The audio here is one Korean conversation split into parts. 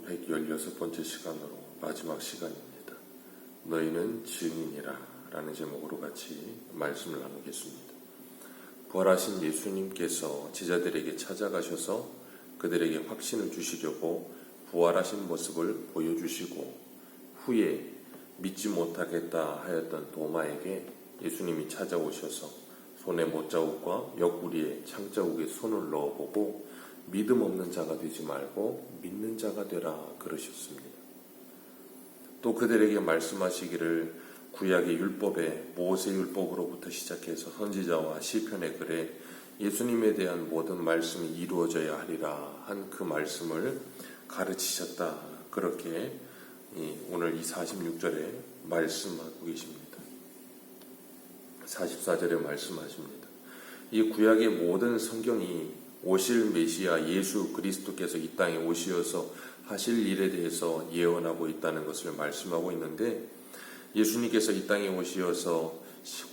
116번째 시간으로 마지막 시간입니다. 너희는 증인이라 라는 제목으로 같이 말씀을 나누겠습니다. 부활하신 예수님께서 제자들에게 찾아가셔서 그들에게 확신을 주시려고 부활하신 모습을 보여주시고 후에 믿지 못하겠다 하였던 도마에게 예수님이 찾아오셔서 손에 못자국과 옆구리에 창자국에 손을 넣어보고 믿음 없는 자가 되지 말고 믿는 자가 되라 그러셨습니다. 또 그들에게 말씀하시기를 구약의 율법에 모세 율법으로부터 시작해서 선지자와 시편의 글에 예수님에 대한 모든 말씀이 이루어져야 하리라 한 그 말씀을 가르치셨다. 그렇게 오늘 이 46절에 말씀하고 계십니다. 44절에 말씀하십니다. 이 구약의 모든 성경이 오실 메시아 예수 그리스도께서 이 땅에 오시어서 하실 일에 대해서 예언하고 있다는 것을 말씀하고 있는데, 예수님께서 이 땅에 오시어서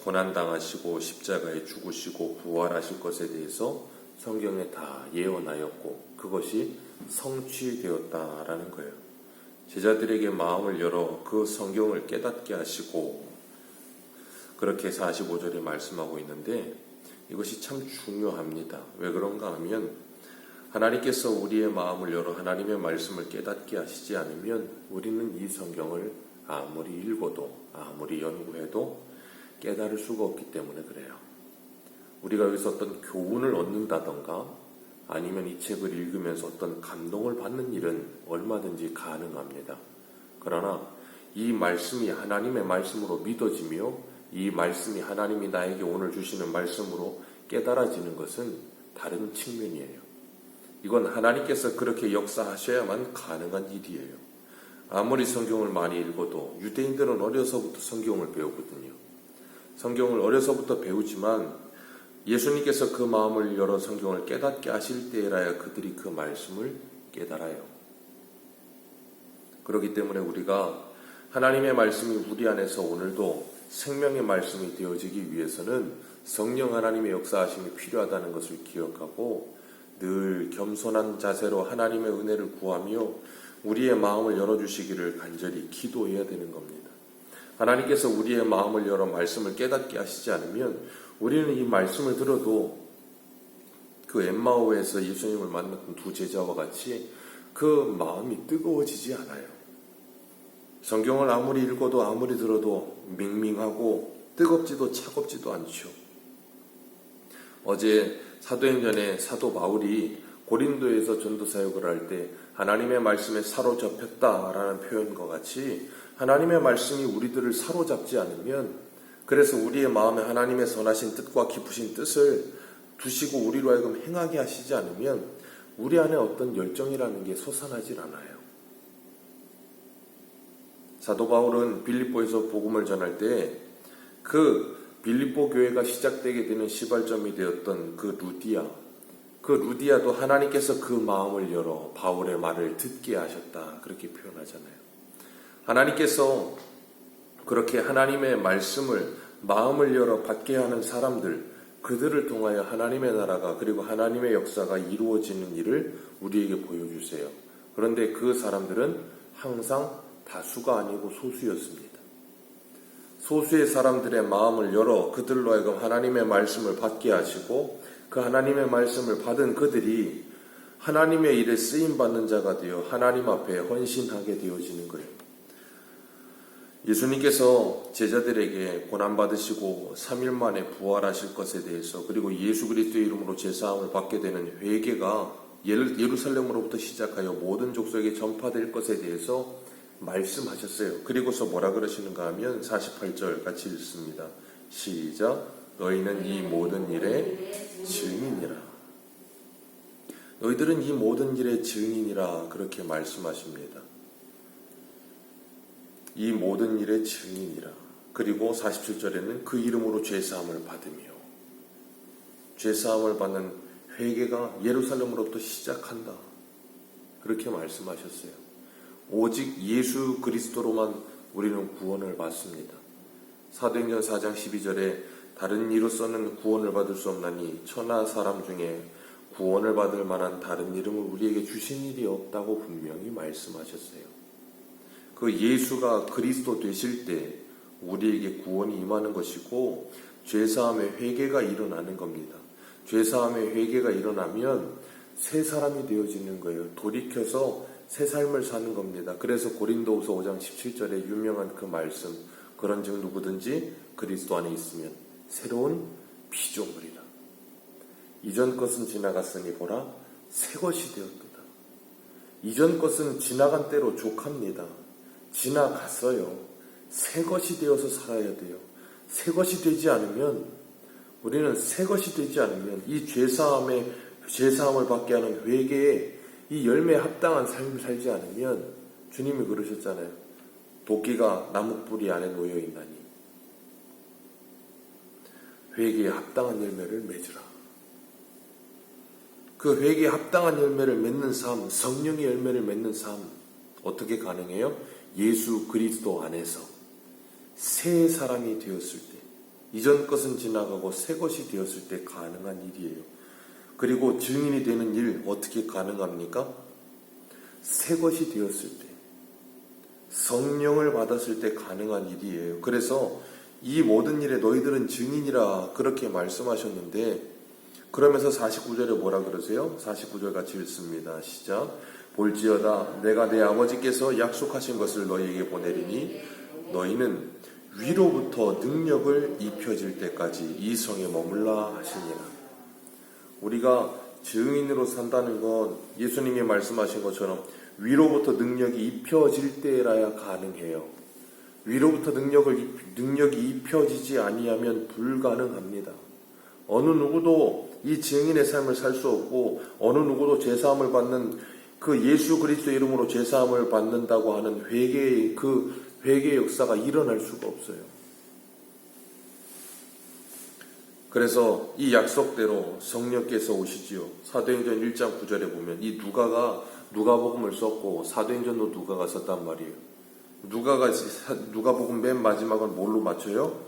고난당하시고 십자가에 죽으시고 부활하실 것에 대해서 성경에 다 예언하였고 그것이 성취되었다라는 거예요. 제자들에게 마음을 열어 그 성경을 깨닫게 하시고 그렇게 45절에 말씀하고 있는데, 이것이 참 중요합니다. 왜 그런가 하면 하나님께서 우리의 마음을 열어 하나님의 말씀을 깨닫게 하시지 않으면 우리는 이 성경을 아무리 읽어도 아무리 연구해도 깨달을 수가 없기 때문에 그래요. 우리가 여기서 어떤 교훈을 얻는다던가 아니면 이 책을 읽으면서 어떤 감동을 받는 일은 얼마든지 가능합니다. 그러나 이 말씀이 하나님의 말씀으로 믿어지며 이 말씀이 하나님이 나에게 오늘 주시는 말씀으로 깨달아지는 것은 다른 측면이에요. 이건 하나님께서 그렇게 역사하셔야만 가능한 일이에요. 아무리 성경을 많이 읽어도 유대인들은 어려서부터 성경을 배우거든요. 성경을 어려서부터 배우지만 예수님께서 그 마음을 열어 성경을 깨닫게 하실 때라야 그들이 그 말씀을 깨달아요. 그렇기 때문에 우리가 하나님의 말씀이 우리 안에서 오늘도 생명의 말씀이 되어지기 위해서는 성령 하나님의 역사하심이 필요하다는 것을 기억하고 늘 겸손한 자세로 하나님의 은혜를 구하며 우리의 마음을 열어주시기를 간절히 기도해야 되는 겁니다. 하나님께서 우리의 마음을 열어 말씀을 깨닫게 하시지 않으면 우리는 이 말씀을 들어도 그 엠마오에서 예수님을 만났던 두 제자와 같이 그 마음이 뜨거워지지 않아요. 성경을 아무리 읽어도 아무리 들어도 밍밍하고 뜨겁지도 차갑지도 않죠. 어제 사도행전에 사도 바울이 고린도에서 전도사역을 할 때 하나님의 말씀에 사로잡혔다라는 표현과 같이 하나님의 말씀이 우리들을 사로잡지 않으면, 그래서 우리의 마음에 하나님의 선하신 뜻과 깊으신 뜻을 두시고 우리로 하여금 행하게 하시지 않으면 우리 안에 어떤 열정이라는 게 솟아나질 않아요. 사도 바울은 빌립보에서 복음을 전할 때 그 빌립보 교회가 시작되게 되는 시발점이 되었던 그 루디아도 하나님께서 그 마음을 열어 바울의 말을 듣게 하셨다, 그렇게 표현하잖아요. 하나님께서 그렇게 하나님의 말씀을 마음을 열어 받게 하는 사람들, 그들을 통하여 하나님의 나라가 그리고 하나님의 역사가 이루어지는 일을 우리에게 보여주세요. 그런데 그 사람들은 항상 다수가 아니고 소수였습니다. 소수의 사람들의 마음을 열어 그들로 하여금 하나님의 말씀을 받게 하시고 그 하나님의 말씀을 받은 그들이 하나님의 일에 쓰임받는 자가 되어 하나님 앞에 헌신하게 되어지는 거예요. 예수님께서 제자들에게 고난받으시고 3일 만에 부활하실 것에 대해서, 그리고 예수 그리스도의 이름으로 제사함을 받게 되는 회개가 예루살렘으로부터 시작하여 모든 족속에 전파될 것에 대해서 말씀하셨어요. 그리고서 뭐라 그러시는가 하면 48절 같이 읽습니다. 시작. 너희는 이 모든 일의 증인이라. 너희들은 이 모든 일의 증인이라 그렇게 말씀하십니다. 이 모든 일의 증인이라. 그리고 47절에는 그 이름으로 죄사함을 받으며, 죄사함을 받는 회개가 예루살렘으로부터 시작한다, 그렇게 말씀하셨어요. 오직 예수 그리스도로만 우리는 구원을 받습니다. 사도행전 4장 12절에 다른 이로서는 구원을 받을 수 없나니 천하 사람 중에 구원을 받을 만한 다른 이름을 우리에게 주신 일이 없다고 분명히 말씀하셨어요. 그 예수가 그리스도 되실 때 우리에게 구원이 임하는 것이고 죄사함의 회개가 일어나는 겁니다. 죄사함의 회개가 일어나면 새 사람이 되어지는 거예요. 돌이켜서 새 삶을 사는 겁니다. 그래서 고린도후서 5장 17절에 유명한 그 말씀, 그런즉 누구든지 그리스도 안에 있으면 새로운 피조물이라. 이전 것은 지나갔으니 보라 새 것이 되었도다. 이전 것은 지나간 때로 족합니다. 지나갔어요. 새 것이 되어서 살아야 돼요. 새 것이 되지 않으면, 우리는 새 것이 되지 않으면 이 죄사함을 받게 하는 회개에 이 열매에 합당한 삶을 살지 않으면, 주님이 그러셨잖아요. 도끼가 나무 뿌리 안에 놓여 있나니 회개에 합당한 열매를 맺으라. 그 회개에 합당한 열매를 맺는 삶, 성령의 열매를 맺는 삶, 어떻게 가능해요? 예수 그리스도 안에서 새 사람이 되었을 때, 이전 것은 지나가고 새 것이 되었을 때 가능한 일이에요. 그리고 증인이 되는 일 어떻게 가능합니까? 새 것이 되었을 때, 성령을 받았을 때 가능한 일이에요. 그래서 이 모든 일에 너희들은 증인이라 그렇게 말씀하셨는데, 그러면서 49절에 뭐라 그러세요? 49절 같이 읽습니다. 시작. 볼지어다 내가 내 아버지께서 약속하신 것을 너희에게 보내리니 너희는 위로부터 능력을 입혀질 때까지 이 성에 머물라 하시니라. 우리가 증인으로 산다는 건 예수님이 말씀하신 것처럼 위로부터 능력이 입혀질 때라야 가능해요. 위로부터 능력이 입혀지지 아니하면 불가능합니다. 어느 누구도 이 증인의 삶을 살 수 없고, 어느 누구도 죄사함을 받는 그 예수 그리스도 이름으로 죄사함을 받는다고 하는 회개의 역사가 일어날 수가 없어요. 그래서 이 약속대로 성령께서 오시지요. 사도행전 1장 9절에 보면 이 누가가 누가복음을 썼고 사도행전도 누가가 썼단 말이에요. 누가복음 맨 마지막은 뭘로 맞춰요?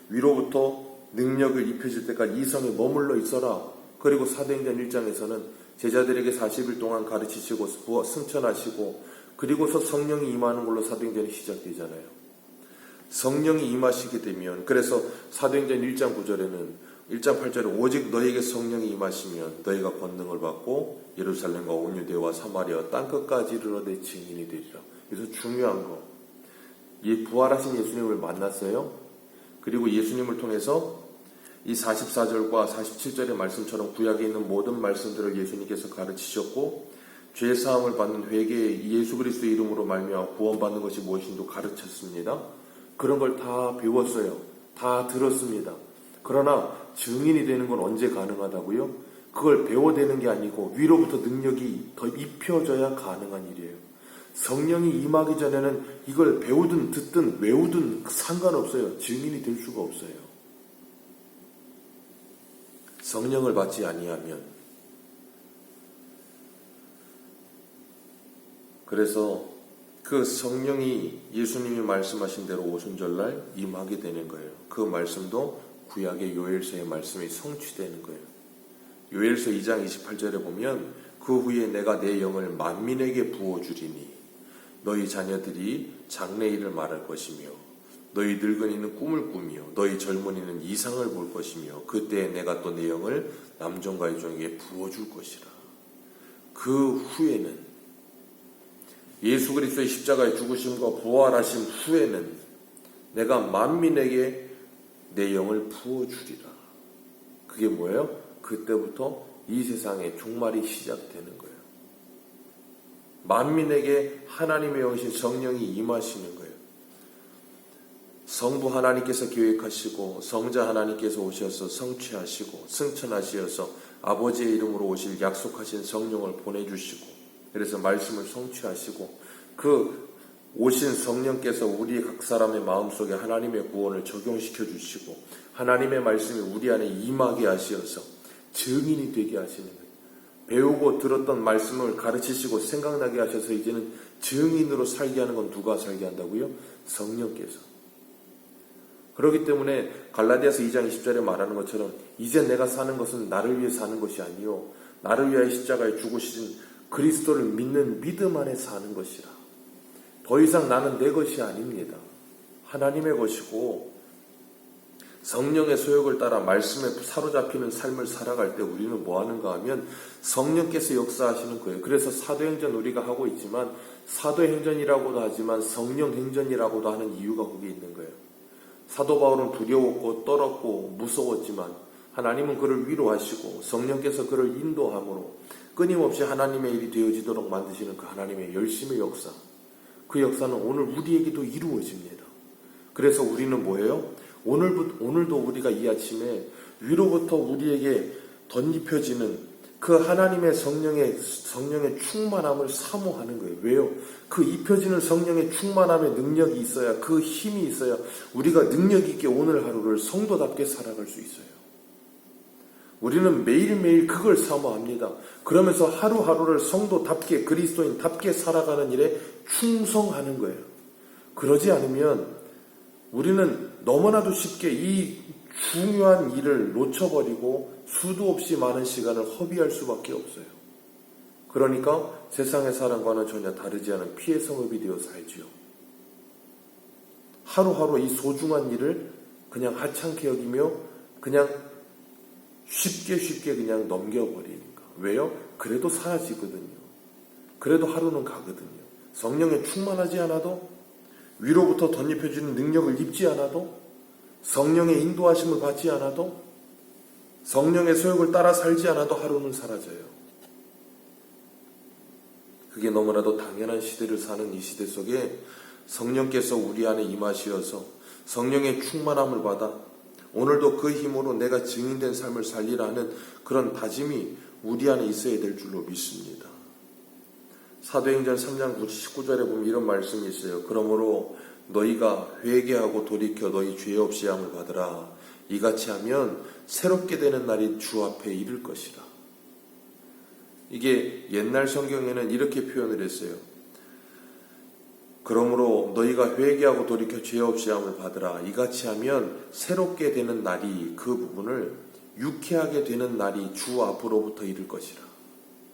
위로부터 능력을 입혀질 때까지 이 성에 머물러 있어라. 그리고 사도행전 1장에서는 제자들에게 40일 동안 가르치시고 승천하시고 그리고서 성령이 임하는 걸로 사도행전이 시작되잖아요. 성령이 임하시게 되면, 그래서 사도행전 1장 9절에는 1장 8절에 오직 너희에게 성령이 임하시면 너희가 권능을 받고 예루살렘과 온 유대와 사마리아 땅끝까지 이르러 내 증인이 되리라. 그래서 중요한 거, 이 부활하신 예수님을 만났어요. 그리고 예수님을 통해서 이 44절과 47절의 말씀처럼 구약에 있는 모든 말씀들을 예수님께서 가르치셨고, 죄사함을 받는 회개에 예수 그리스도의 이름으로 말미암아 구원받는 것이 무엇인지도 가르쳤습니다. 그런 걸 다 배웠어요. 다 들었습니다. 그러나 증인이 되는 건 언제 가능하다고요? 그걸 배워대는 게 아니고 위로부터 능력이 더 입혀져야 가능한 일이에요. 성령이 임하기 전에는 이걸 배우든 듣든 외우든 상관없어요. 증인이 될 수가 없어요. 성령을 받지 아니하면. 그래서 그 성령이 예수님이 말씀하신 대로 오순절날 임하게 되는 거예요. 그 말씀도 구약의 요엘서의 말씀이 성취되는 거예요. 요엘서 2장 28절에 보면 그 후에 내가 내 영을 만민에게 부어주리니 너희 자녀들이 장래일을 말할 것이며 너희 늙은이는 꿈을 꾸며 너희 젊은이는 이상을 볼 것이며 그때 내가 또 내 영을 남종과 여종에게 부어줄 것이라. 그 후에는 예수 그리스도의 십자가의 죽으심과 부활하심 후에는 내가 만민에게 내 영을 부어주리라. 그게 뭐예요? 그때부터 이 세상의 종말이 시작되는 거예요. 만민에게 하나님의 영이신 성령이 임하시는 거예요. 성부 하나님께서 계획하시고 성자 하나님께서 오셔서 성취하시고 승천하시어서 아버지의 이름으로 오실 약속하신 성령을 보내주시고, 그래서 말씀을 성취하시고 그 오신 성령께서 우리 각 사람의 마음속에 하나님의 구원을 적용시켜 주시고 하나님의 말씀이 우리 안에 임하게 하시어서 증인이 되게 하시는 거예요. 배우고 들었던 말씀을 가르치시고 생각나게 하셔서 이제는 증인으로 살게 하는 건 누가 살게 한다고요? 성령께서. 그렇기 때문에 갈라디아서 2장 20절에 말하는 것처럼 이제 내가 사는 것은 나를 위해 사는 것이 아니요 나를 위하여 십자가에 죽으신 그리스도를 믿는 믿음 안에 사는 것이라. 더 이상 나는 내 것이 아닙니다. 하나님의 것이고 성령의 소욕을 따라 말씀에 사로잡히는 삶을 살아갈 때 우리는 뭐 하는가 하면 성령께서 역사하시는 거예요. 그래서 사도행전 우리가 하고 있지만 사도행전이라고도 하지만 성령행전이라고도 하는 이유가 거기에 있는 거예요. 사도 바울은 두려웠고 떨었고 무서웠지만 하나님은 그를 위로하시고 성령께서 그를 인도함으로 끊임없이 하나님의 일이 되어지도록 만드시는 그 하나님의 열심의 역사, 그 역사는 오늘 우리에게도 이루어집니다. 그래서 우리는 뭐예요? 오늘도 우리가 이 아침에 위로부터 우리에게 덧입혀지는 그 하나님의 성령의 충만함을 사모하는 거예요. 왜요? 그 입혀지는 성령의 충만함의 능력이 있어야, 그 힘이 있어야 우리가 능력 있게 오늘 하루를 성도답게 살아갈 수 있어요. 우리는 매일매일 그걸 사모합니다. 그러면서 하루하루를 성도답게, 그리스도인답게 살아가는 일에 충성하는 거예요. 그러지 않으면 우리는 너무나도 쉽게 이 중요한 일을 놓쳐버리고 수도 없이 많은 시간을 허비할 수밖에 없어요. 그러니까 세상의 사람과는 전혀 다르지 않은 피해 성읍이 되어 살지요. 하루하루 이 소중한 일을 그냥 하찮게 여기며 그냥 쉽게 그냥 넘겨버리니까. 왜요? 그래도 사라지거든요. 그래도 하루는 가거든요. 성령에 충만하지 않아도, 위로부터 덧입혀주는 능력을 입지 않아도, 성령의 인도하심을 받지 않아도, 성령의 소욕을 따라 살지 않아도 하루는 사라져요. 그게 너무나도 당연한 시대를 사는 이 시대 속에 성령께서 우리 안에 임하시어서 성령의 충만함을 받아 오늘도 그 힘으로 내가 증인된 삶을 살리라는 그런 다짐이 우리 안에 있어야 될 줄로 믿습니다. 사도행전 3장 19절에 보면 이런 말씀이 있어요. 그러므로 너희가 회개하고 돌이켜 너희 죄 없이 함을 받으라. 이같이 하면 새롭게 되는 날이 주 앞에 이를 것이라. 이게 옛날 성경에는 이렇게 표현을 했어요. 그러므로 너희가 회개하고 돌이켜 죄 없이 함을 받으라. 이같이 하면 새롭게 되는 날이, 그 부분을 유쾌하게 되는 날이 주 앞으로부터 이를 것이라.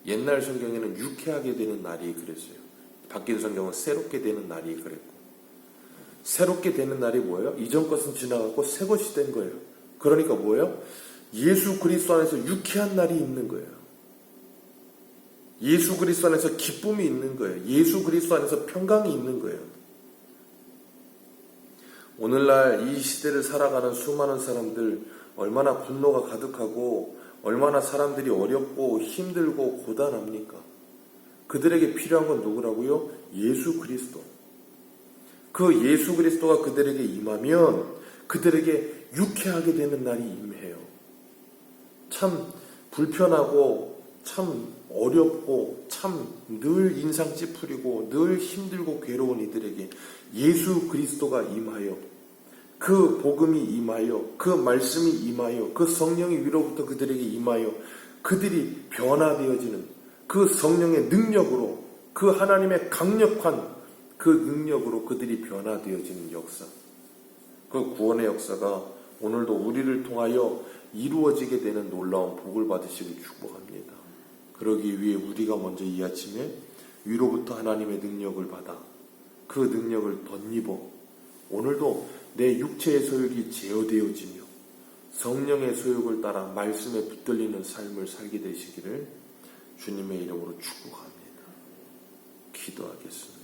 옛날 성경에는 유쾌하게 되는 날이 그랬어요. 바뀐 성경은 새롭게 되는 날이 그랬고. 새롭게 되는 날이 뭐예요? 이전 것은 지나갔고 새 것이 된 거예요. 그러니까 뭐예요? 예수 그리스도 안에서 유쾌한 날이 있는 거예요. 예수 그리스도 안에서 기쁨이 있는 거예요. 예수 그리스도 안에서 평강이 있는 거예요. 오늘날 이 시대를 살아가는 수많은 사람들, 얼마나 분노가 가득하고 얼마나 사람들이 어렵고 힘들고 고단합니까? 그들에게 필요한 건 누구라고요? 예수 그리스도. 그 예수 그리스도가 그들에게 임하면 그들에게 유쾌하게 되는 날이 임해요. 참 불편하고 참 어렵고 참 늘 인상 찌푸리고 늘 힘들고 괴로운 이들에게 예수 그리스도가 임하여, 그 복음이 임하여, 그 말씀이 임하여, 그 성령이 위로부터 그들에게 임하여 그들이 변화되어지는 그 성령의 능력으로, 그 하나님의 강력한 그 능력으로 그들이 변화되어지는 역사, 그 구원의 역사가 오늘도 우리를 통하여 이루어지게 되는 놀라운 복을 받으시길 축복합니다. 그러기 위해 우리가 먼저 이 아침에 위로부터 하나님의 능력을 받아 그 능력을 덧입어 오늘도 내 육체의 소욕이 제어되어지며 성령의 소욕을 따라 말씀에 붙들리는 삶을 살게 되시기를 주님의 이름으로 축복합니다. 기도하겠습니다.